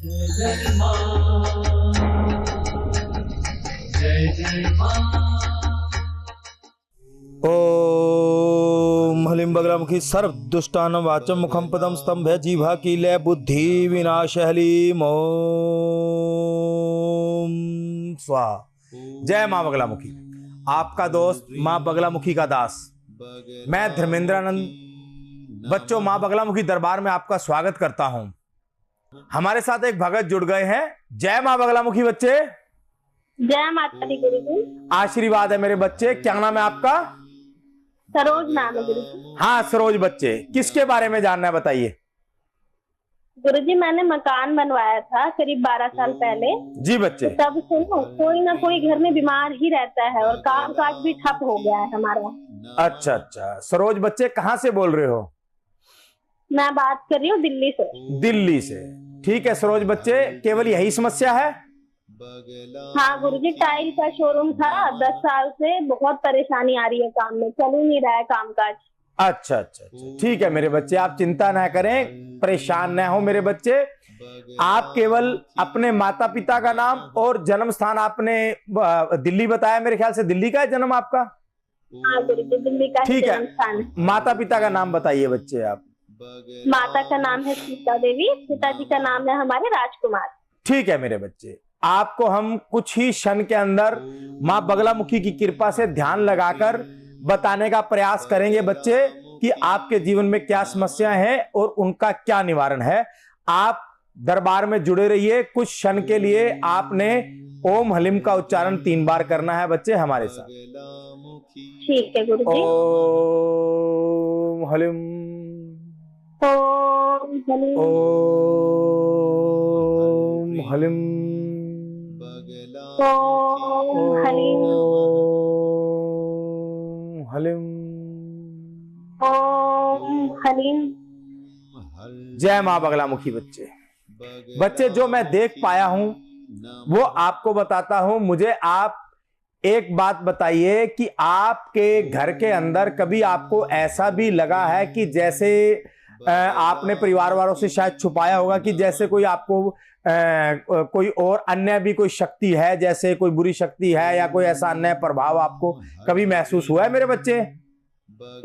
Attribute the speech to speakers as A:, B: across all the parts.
A: जय मां, जय जय मां।
B: ओम ह्लीं बगलामुखी सर्व दुष्टानं वाचं मुखं पदं स्तंभे जीवा कीलय बुद्धि विनाशहलीं ओम स्वाहा। जय मां बगलामुखी। आपका दोस्त मां बगलामुखी का दास मैं धर्मेंद्रानंद बच्चों मां बगलामुखी दरबार में आपका स्वागत करता हूं। हमारे साथ एक भगत जुड़ गए हैं। जय मां बगलामुखी बच्चे।
C: जय माता दी गुरुजी।
B: आशीर्वाद है मेरे बच्चे। क्या नाम है आपका?
C: सरोज नाम है गुरुजी।
B: हाँ सरोज बच्चे, किसके बारे में जानना है बताइए।
C: गुरुजी मैंने मकान बनवाया था करीब 12 साल पहले।
B: जी बच्चे।
C: तो तब से ना कोई ना कोई घर में बीमार ही रहता है और काम काज भी ठप हो गया है हमारा।
B: अच्छा अच्छा सरोज बच्चे, कहाँ से बोल रहे हो?
C: मैं बात कर रही हूँ दिल्ली से।
B: दिल्ली से। ठीक है सरोज बच्चे, केवल यही समस्या है?
C: हाँ गुरुजी, टाइल का शोरूम था 10 साल से, बहुत परेशानी आ रही है काम में, चल ही नहीं रहा है काम काज।
B: अच्छा अच्छा अच्छा ठीक है मेरे बच्चे, आप चिंता ना करें, परेशान ना हो मेरे बच्चे। आप केवल अपने माता पिता का नाम और जन्म स्थान आपने दिल्ली बताया, मेरे ख्याल से दिल्ली का है जन्म आपका?
C: हाँ गुरुजी, दिल्ली का
B: ठीक है।
C: जन्म स्थान है।
B: माता पिता का नाम बताइए बच्चे आप।
C: माता का नाम है सीता देवी, पिताजी का नाम है हमारे राजकुमार।
B: ठीक है मेरे बच्चे, आपको हम कुछ ही क्षण के अंदर मां बगलामुखी की कृपा से ध्यान लगाकर बताने का प्रयास करेंगे बच्चे कि आपके जीवन में क्या समस्याएं हैं और उनका क्या निवारण है। आप दरबार में जुड़े रहिए। कुछ क्षण के लिए आपने ओम हलीम का उच्चारण 3 बार करना है बच्चे हमारे साथ।
C: ठीक है गुरुजी।
B: ओम हलीम,
C: ओम हलीम,
B: ओम हलीम,
C: ओम हलीम,
B: ओम हलीम।
C: ओम हलीम।
B: जय मां बगलामुखी बच्चे। बच्चे जो मैं देख पाया हूं वो आपको बताता हूं। मुझे आप एक बात बताइए कि आपके घर के अंदर कभी आपको ऐसा भी लगा है कि जैसे आपने परिवार वालों से शायद छुपाया होगा कि जैसे कोई आपको कोई और अन्य भी कोई शक्ति है, जैसे कोई बुरी शक्ति है या कोई ऐसा अन्य प्रभाव आपको कभी महसूस हुआ है मेरे बच्चे?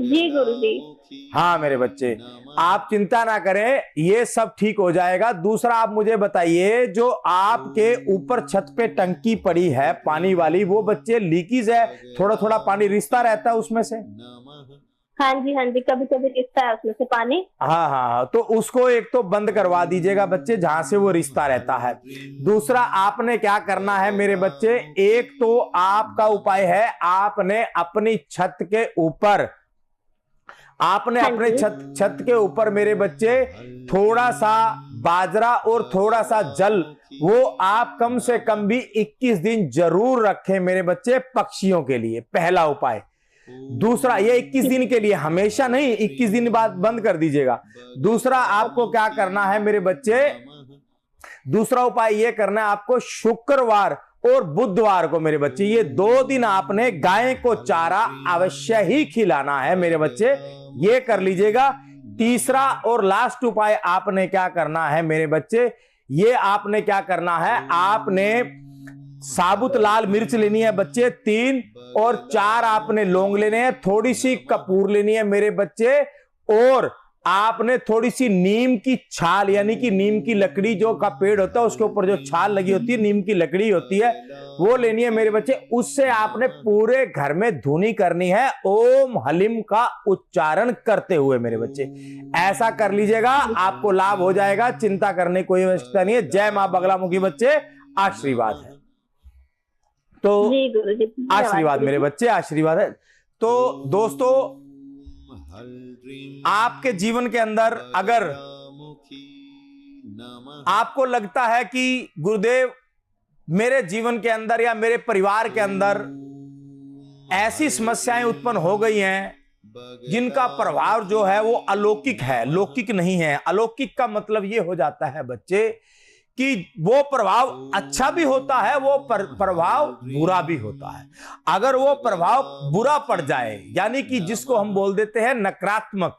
C: जी गुरुजी।
B: हाँ मेरे बच्चे, आप चिंता ना करें, ये सब ठीक हो जाएगा। दूसरा आप मुझे बताइए, जो आपके ऊपर छत पे टंकी पड़ी है पानी वाली, वो बच्चे लीकेज है, थोड़ा थोड़ा पानी रिसता रहता है उसमें से?
C: हाँ जी, कभी कभी रिसता है उसमें से पानी।
B: हाँ हाँ, तो उसको एक तो बंद करवा दीजिएगा बच्चे जहां से वो रिश्ता रहता है। दूसरा आपने क्या करना है मेरे बच्चे, एक तो आपका उपाय है, आपने अपनी छत के ऊपर अपने छत के ऊपर मेरे बच्चे थोड़ा सा बाजरा और थोड़ा सा जल, वो आप कम से कम भी 21 दिन जरूर रखें मेरे बच्चे, पक्षियों के लिए। पहला उपाय। दूसरा, ये 21 दिन के लिए, हमेशा नहीं, 21 दिन बाद बंद कर दीजिएगा। दूसरा आपको क्या करना है मेरे बच्चे, दूसरा उपाय ये करना है आपको, शुक्रवार और बुधवार को मेरे बच्चे, ये 2 दिन आपने गाय को चारा अवश्य ही खिलाना है मेरे बच्चे, ये कर लीजिएगा। तीसरा और लास्ट उपाय आपने क्या करना है मेरे बच्चे, ये आपने क्या करना है, आपने साबुत लाल मिर्च लेनी है बच्चे 3, और 4 आपने लौंग लेने हैं, थोड़ी सी कपूर लेनी है मेरे बच्चे, और आपने थोड़ी सी नीम की छाल, यानी कि नीम की लकड़ी जो का पेड़ होता है उसके ऊपर जो छाल लगी होती है, नीम की लकड़ी होती है, वो लेनी है मेरे बच्चे। उससे आपने पूरे घर में धुनी करनी है ओम हलीम का उच्चारण करते हुए मेरे बच्चे। ऐसा कर लीजिएगा, आपको लाभ हो जाएगा, चिंता करने कोई आवश्यकता नहीं है। जय मां बगलामुखी बच्चे, आशीर्वाद है। तो आशीर्वाद मेरे बच्चे, आशीर्वाद है। तो दोस्तों, आपके जीवन के अंदर अगर आपको लगता है कि गुरुदेव मेरे जीवन के अंदर या मेरे परिवार के अंदर ऐसी समस्याएं उत्पन्न हो गई हैं जिनका प्रभाव जो है वो अलौकिक है, लौकिक नहीं है। अलौकिक का मतलब ये हो जाता है बच्चे कि वो प्रभाव अच्छा भी होता है, वो प्रभाव बुरा भी होता है। अगर वो प्रभाव बुरा पड़ जाए, यानी कि जिसको हम बोल देते हैं नकारात्मक,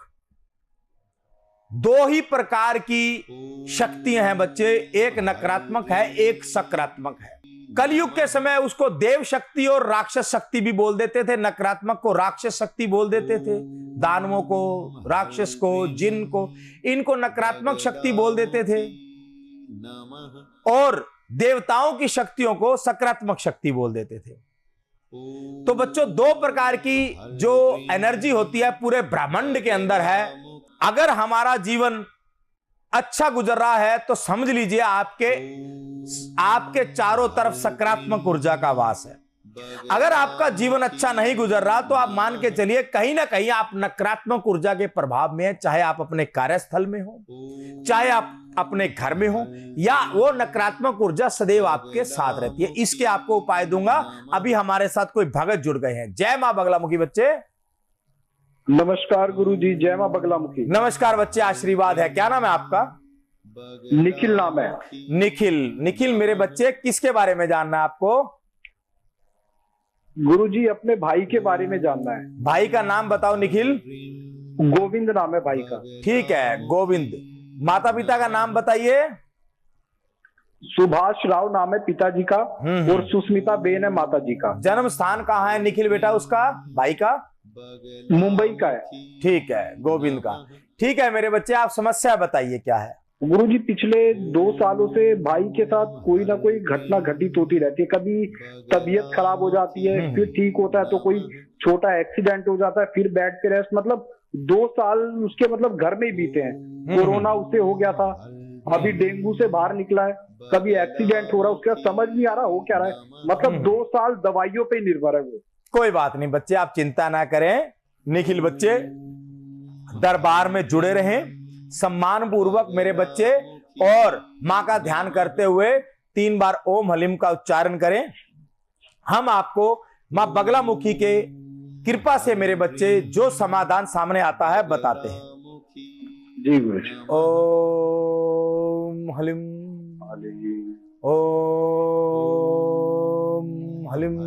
B: दो ही प्रकार की शक्तियां हैं बच्चे, एक नकारात्मक है, एक सकारात्मक है। कलयुग के समय उसको देव शक्ति और राक्षस शक्ति भी बोल देते थे। नकारात्मक को राक्षस शक्ति बोल देते थे, दानवों को, राक्षस को, जिन को, इनको नकारात्मक शक्ति बोल देते थे, और देवताओं की शक्तियों को सकारात्मक शक्ति बोल देते थे। तो बच्चों, दो प्रकार की जो एनर्जी होती है पूरे ब्रह्मांड के अंदर है। अगर हमारा जीवन अच्छा गुजर रहा है तो समझ लीजिए आपके चारों तरफ सकारात्मक ऊर्जा का वास है। अगर आपका जीवन अच्छा नहीं गुजर रहा तो आप मान के चलिए कहीं ना कहीं आप नकारात्मक ऊर्जा के प्रभाव में हैं, चाहे आप अपने कार्यस्थल में हो, चाहे आप अपने घर में हो, या वो नकारात्मक ऊर्जा सदैव आपके साथ रहती है। इसके आपको उपाय दूंगा। अभी हमारे साथ कोई भगत जुड़ गए हैं। जय मां बगलामुखी बच्चे।
D: नमस्कार गुरुजी, जय मां बगलामुखी।
B: नमस्कार बच्चे, आशीर्वाद है। क्या नाम है आपका?
D: निखिल नाम है।
B: निखिल मेरे बच्चे, किसके बारे में जानना है आपको?
D: गुरुजी, अपने भाई के बारे में जानना है।
B: भाई का नाम बताओ। निखिल?
D: गोविंद नाम है भाई का।
B: ठीक है गोविंद। माता पिता का नाम बताइए।
D: सुभाष राव नाम है पिताजी का, और सुस्मिता बेन है माता जी का।
B: जन्म स्थान कहाँ है निखिल बेटा उसका, भाई का?
D: मुंबई का है।
B: ठीक है, गोविंद का। ठीक है मेरे बच्चे, आप समस्या बताइए क्या है?
D: गुरुजी, पिछले 2 सालों से भाई के साथ कोई ना कोई घटना घटित होती रहती है। कभी तबीयत खराब हो जाती है, फिर ठीक होता है, तो कोई छोटा एक्सीडेंट हो जाता है, फिर बेड पे रेस्ट। मतलब 2 साल उसके मतलब घर में ही बीते हैं। कोरोना उससे हो गया था, अभी डेंगू से बाहर निकला है, कभी एक्सीडेंट हो रहा है, उसका समझ नहीं आ रहा हो क्या रहा है। मतलब 2 साल दवाइयों पे निर्भर है वो।
B: कोई बात नहीं बच्चे, आप चिंता ना करें। निखिल बच्चे, दरबार में जुड़े रहें सम्मान पूर्वक मेरे बच्चे, और मां का ध्यान करते हुए 3 बार ओम हलीम का उच्चारण करें। हम आपको मां बगलामुखी के कृपा से मेरे बच्चे जो समाधान सामने आता है बताते हैं।
D: जी गुरुजी।
B: ओम हलीम, ओम हलीम,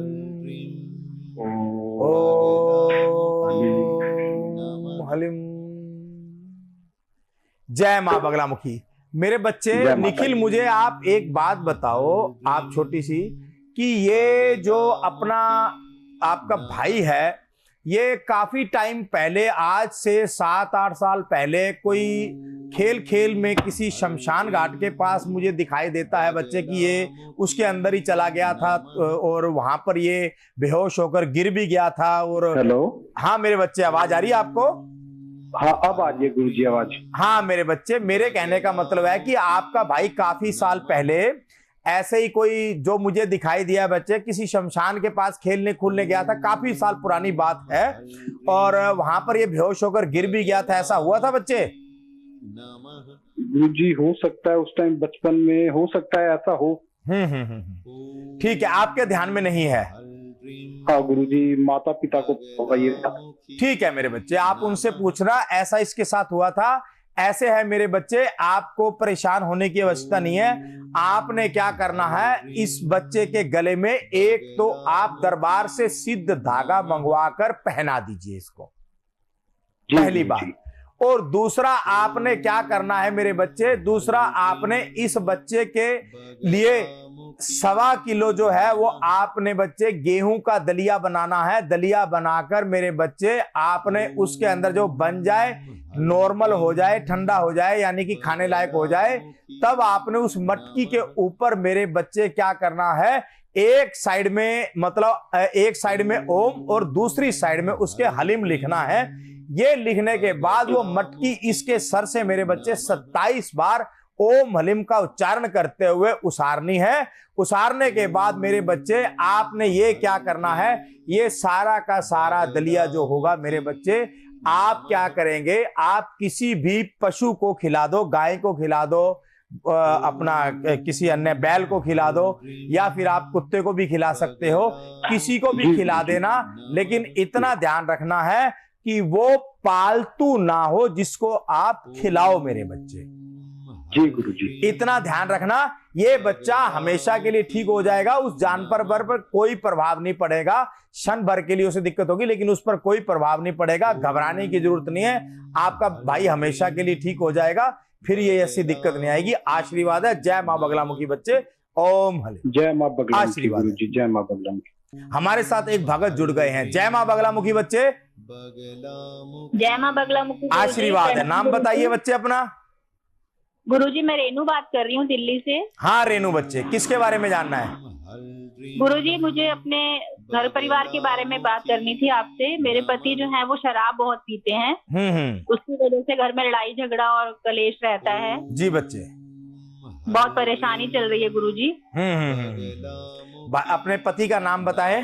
B: ओम हलीम। जय मां बगलामुखी। मेरे बच्चे निखिल, मुझे आप एक बात बताओ, आप छोटी सी, कि ये जो अपना आपका भाई है, ये काफी टाइम पहले, आज से 7-8 साल पहले, कोई खेल में किसी शमशान घाट के पास मुझे दिखाई देता है बच्चे कि ये उसके अंदर ही चला गया था, और वहां पर ये बेहोश होकर गिर भी गया था। और
D: हेलो,
B: हाँ मेरे बच्चे, आवाज आ रही है आपको?
D: हाँ अब आ रही है गुरुजी आवाज।
B: हाँ मेरे बच्चे, मेरे कहने का मतलब है कि आपका भाई काफी साल पहले ऐसे ही कोई, जो मुझे दिखाई दिया बच्चे, किसी शमशान के पास खेलने कूदने गया था। काफी साल पुरानी बात है, और वहां पर ये बेहोश होकर गिर भी गया था। ऐसा हुआ था बच्चे?
D: गुरुजी, हो सकता है उस टाइम बचपन में, हो सकता है ऐसा हो।
B: ठीक है, आपके ध्यान में नहीं है?
D: हाँ गुरुजी, माता पिता को बताइए।
B: ठीक है मेरे बच्चे, आप उनसे पूछना ऐसा इसके साथ हुआ था, ऐसे है मेरे बच्चे। आपको परेशान होने की आवश्यकता नहीं है। आपने क्या करना है, इस बच्चे के गले में एक तो आप दरबार से सिद्ध धागा मंगवाकर पहना दीजिए इसको, पहली बात। और दूसरा आपने क्या करना है मेरे बच्चे, दूसरा आपने इस बच्चे के लिए 1.25 किलो जो है वो आपने बच्चे गेहूं का दलिया बनाना है। दलिया बनाकर मेरे बच्चे आपने उसके अंदर जो बन जाए, नॉर्मल हो जाए, ठंडा हो जाए, यानी कि खाने लायक हो जाए, तब आपने उस मटकी के ऊपर मेरे बच्चे क्या करना है, एक साइड में, मतलब एक साइड में ओम और दूसरी साइड में उसके हलीम लिखना है। ये लिखने के बाद वो मटकी इसके सर से मेरे बच्चे 27 बार ओम हलीम का उच्चारण करते हुए उसारनी है। उसारने के बाद मेरे बच्चे आपने ये क्या करना है, ये सारा का सारा दलिया जो होगा मेरे बच्चे, आप क्या करेंगे, आप किसी भी पशु को खिला दो, गाय को खिला दो, अपना किसी अन्य बैल को खिला दो, या फिर आप कुत्ते को भी खिला सकते हो, किसी को भी खिला देना। लेकिन इतना ध्यान रखना है कि वो पालतू ना हो जिसको आप खिलाओ मेरे बच्चे।
D: जी गुरुजी।
B: इतना ध्यान रखना, ये बच्चा हमेशा के लिए ठीक हो जाएगा। उस जानवर पर कोई प्रभाव नहीं पड़ेगा, क्षण भर के लिए उसे दिक्कत होगी लेकिन उस पर कोई प्रभाव नहीं पड़ेगा। घबराने की जरूरत नहीं है, आपका भाई हमेशा के लिए ठीक हो जाएगा, फिर ये ऐसी दिक्कत नहीं आएगी। आशीर्वाद है। जय मां बगलामुखी बच्चे, ओम हले।
D: जय मां बगलामुखी
B: आशीर्वाद।
D: गुरुजी, जय मां बगलामुखी।
B: हमारे साथ एक भगत जुड़ गए हैं। जय मां बगलामुखी बच्चे,
C: जय मां बगलामुखी।
B: आशीर्वाद है। नाम बताइए बच्चे अपना।
C: गुरुजी मैं रेनू बात कर रही हूँ दिल्ली से।
B: हाँ रेनू बच्चे, किसके बारे में जानना है?
C: गुरुजी मुझे अपने घर परिवार के बारे में बात करनी थी आपसे। मेरे पति जो है वो शराब बहुत पीते हैं, उसकी वजह से घर में लड़ाई झगड़ा और कलेश रहता है।
B: जी बच्चे,
C: बहुत परेशानी चल रही है गुरुजी।
B: अपने पति का नाम बताएं।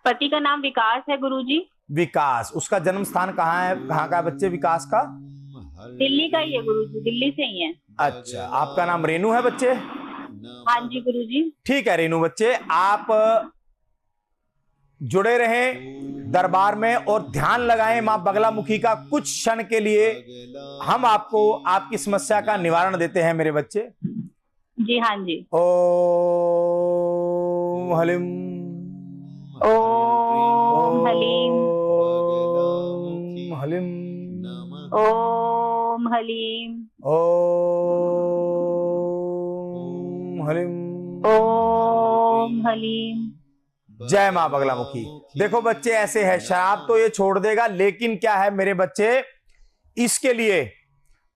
C: पति का नाम विकास है गुरुजी।
B: विकास, उसका जन्म स्थान कहाँ है? कहाँ का है बच्चे विकास का?
C: दिल्ली का ही है गुरुजी, दिल्ली से ही है।
B: अच्छा, आपका नाम रेनू है बच्चे?
C: हाँ जी गुरुजी।
B: ठीक है रेनू बच्चे, आप जुड़े रहें दरबार में और ध्यान लगाएं मां बगलामुखी का। कुछ क्षण के लिए हम आपको आपकी समस्या का निवारण देते हैं मेरे बच्चे।
C: जी हाँ जी।
B: ओम हलिम,
C: ओम हलीम,
B: ओम हलिम,
C: ओम हलीम,
B: ओम हलिम,
C: ओम हलीम।
B: जय मां बगलामुखी। देखो बच्चे, ऐसे है, शराब तो ये छोड़ देगा लेकिन क्या है मेरे बच्चे, इसके लिए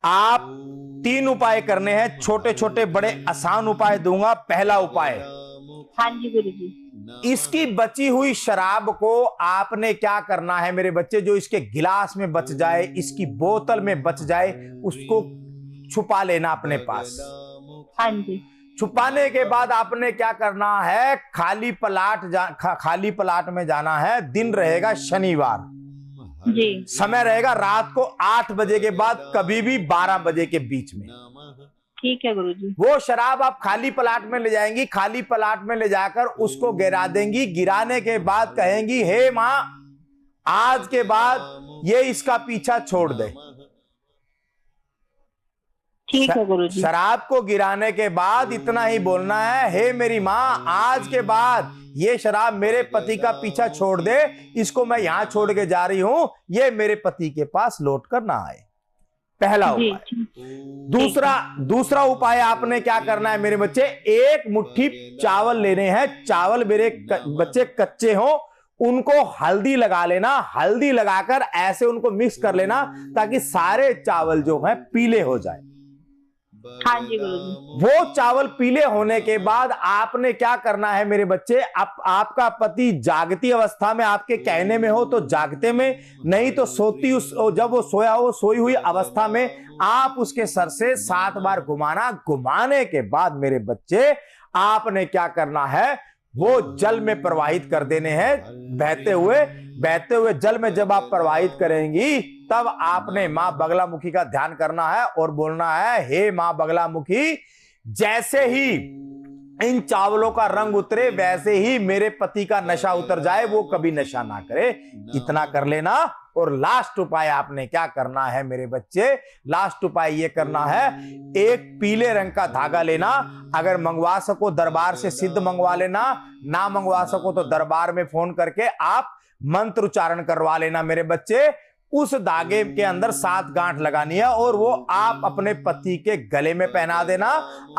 B: आप 3 उपाय करने हैं। छोटे छोटे बड़े आसान उपाय दूंगा। पहला उपाय,
C: हाँ जी गुरुजी।
B: इसकी बची हुई शराब को आपने क्या करना है मेरे बच्चे, जो इसके गिलास में बच जाए, इसकी बोतल में बच जाए, उसको छुपा लेना अपने पास।
C: हाँ जी।
B: छुपाने के बाद आपने क्या करना है, खाली पलाट में जाना है। दिन रहेगा शनिवार
C: जी।
B: समय रहेगा रात को 8 बजे के बाद, कभी भी 12 बजे के बीच में।
C: ठीक है गुरुजी।
B: वो शराब आप खाली पलाट में ले जाएंगी, खाली पलाट में ले जाकर उसको गिरा देंगी। गिराने के बाद कहेंगी, हे मां आज के बाद ये इसका पीछा छोड़ दे।
C: ठीक है गुरुजी।
B: शराब को गिराने के बाद इतना ही बोलना है, हे मेरी मां आज के बाद ये शराब मेरे पति का पीछा छोड़ दे, इसको मैं यहां छोड़ के जा रही हूं, ये मेरे पति के पास लौट कर ना आए। पहला उपाय। दूसरा उपाय आपने क्या करना है मेरे बच्चे, 1 मुट्ठी चावल लेने हैं। चावल मेरे बच्चे कच्चे हो, उनको हल्दी लगा लेना। हल्दी लगाकर ऐसे उनको मिक्स कर लेना ताकि सारे चावल जो हैं पीले हो जाए।
C: हाँ जी गुरुजी।
B: वो चावल पीले होने के बाद आपने क्या करना है मेरे बच्चे, आपका पति जागती अवस्था में आपके कहने में हो तो जागते में, नहीं तो जब वो सोया हो सोई हुई अवस्था में आप उसके सर से 7 बार घुमाना। घुमाने के बाद मेरे बच्चे आपने क्या करना है, वो जल में प्रवाहित कर देने हैं। बहते हुए जल में जब आप प्रवाहित करेंगी तब आपने मां बगलामुखी का ध्यान करना है और बोलना है, हे मां बगलामुखी जैसे ही इन चावलों का रंग उतरे वैसे ही मेरे पति का नशा उतर जाए, वो कभी नशा ना करे। इतना कर लेना। और लास्ट उपाय आपने क्या करना है मेरे बच्चे, लास्ट उपाय ये करना है, एक पीले रंग का धागा लेना। अगर मंगवा सको दरबार से सिद्ध मंगवा लेना, ना मंगवा सको तो दरबार में फोन करके आप मंत्र उच्चारण करवा लेना मेरे बच्चे। उस धागे के अंदर 7 गांठ लगानी है और वो आप अपने पति के गले में पहना देना।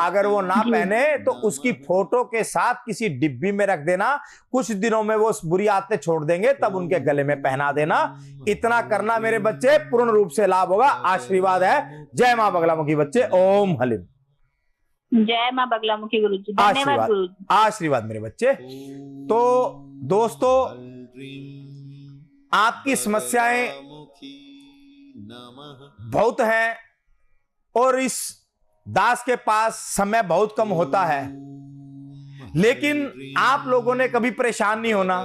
B: अगर वो ना पहने तो उसकी फोटो के साथ किसी डिब्बी में रख देना। कुछ दिनों में वो बुरी आदतें छोड़ देंगे, तब उनके गले में पहना देना। इतना करना मेरे बच्चे, पूर्ण रूप से लाभ होगा। आशीर्वाद है। जय मां बगलामुखी बच्चे, ओम हलिम।
C: जय मां बगलामुखी गुरुजी। धन्यवाद गुरुजी।
B: आशीर्वाद मेरे बच्चे। तो दोस्तों, आपकी समस्याएं बहुत हैं और इस दास के पास समय बहुत कम होता है, लेकिन आप लोगों ने कभी परेशान नहीं होना।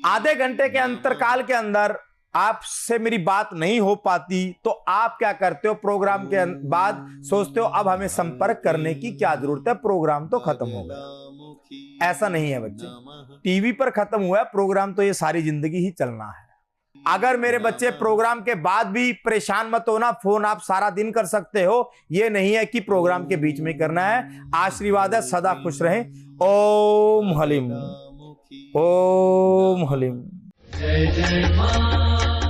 B: आधे घंटे के अंतरकाल के अंदर आपसे मेरी बात नहीं हो पाती तो आप क्या करते हो, प्रोग्राम के बाद सोचते हो अब हमें संपर्क करने की क्या जरूरत है, प्रोग्राम तो खत्म हो गया। ऐसा नहीं है बच्चे, टीवी पर खत्म हुआ है प्रोग्राम, तो ये सारी जिंदगी ही चलना है। अगर मेरे बच्चे प्रोग्राम के बाद भी परेशान मत होना, फोन आप सारा दिन कर सकते हो, ये नहीं है कि प्रोग्राम के बीच में करना है। आशीर्वाद है, सदा खुश रहें। ओम हलीम, ओम हलीम।
A: जय जय मां।